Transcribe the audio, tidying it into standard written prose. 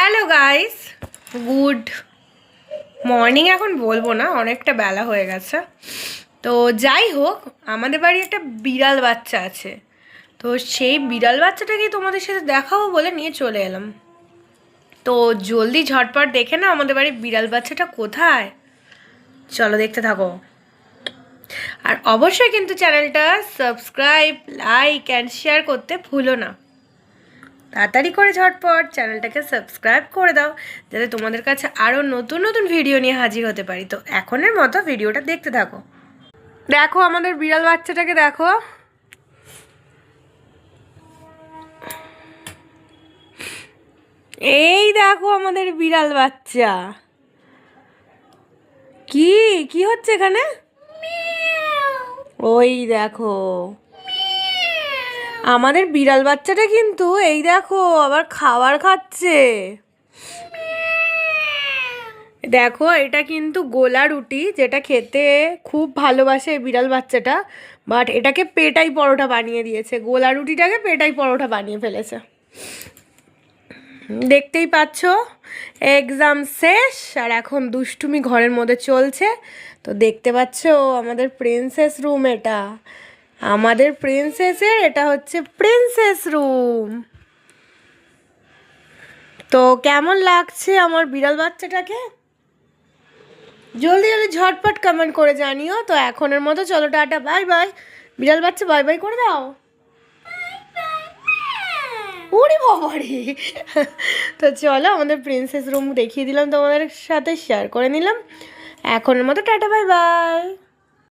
Hello guys, good morning. এখন বলবো না, অনেকটা বেলা হয়ে গেছে। তো যাই হোক, আমাদের বাড়ি একটা বিড়াল বাচ্চা আছে। তো সেই বিড়াল বাচ্চাটাকে তোমাদের সাথে দেখাবো বলে নিয়ে চলে এলাম। তো জলদি ঝটপট দেখে না আমাদের বাড়ির বিড়াল বাচ্চাটা কোথায়। চলো দেখতে থাকো। আর অবশ্যই কিন্তু চ্যানেলটা সাবস্ক্রাইব, লাইক অ্যান্ড শেয়ার করতে ভুলো না। তাড়াতাড়ি করে ঝটপট চ্যানেলটাকে সাবস্ক্রাইব করে দাও, যাতে তোমাদের কাছে আরও নতুন নতুন ভিডিও নিয়ে হাজির হতে পারি। তো এখনের মতো ভিডিওটা দেখতে থাকো। দেখো আমাদের বিড়াল বাচ্চাটাকে দেখো। এই দেখো আমাদের বিড়াল বাচ্চা। কি কি হচ্ছে এখানে? ওই দেখো আমাদের বিড়াল বাচ্চাটা কিন্তু এই দেখো আবার খাবার খাচ্ছে। দেখো এটা কিন্তু গোলা রুটি, যেটা খেতে খুব ভালোবাসে বিড়াল বাচ্চাটা। বাট এটাকে পেটাই পরোটা বানিয়ে দিয়েছে, গোলা রুটিটাকে পেটাই পরোটা বানিয়ে ফেলেছে। দেখতেই পাচ্ছ, এক্সাম শেষ আর এখন দুষ্টুমি ঘরের মধ্যে চলছে। তো দেখতে পাচ্ছ আমাদের প্রিন্সেস রুম, এটা আমাদের প্রিন্সেসের, এটা হচ্ছে প্রিন্সেস রুম। তো কেমন লাগছে আমার বিড়াল বাচ্চাটাকে? জলদি জলদি ঝটপট কমেন্ট করে জানিও। তো এখনের মতো চলো টাটা, বাই বাই। বিড়াল বাচ্চা বাই বাই করে দাও। ওরে বাবারে। তো চলো আমাদের প্রিন্সেস রুম দেখিয়ে দিলাম, তোমাদের সাথে শেয়ার করে নিলাম। এখনের মতো টাটা, বাই বাই।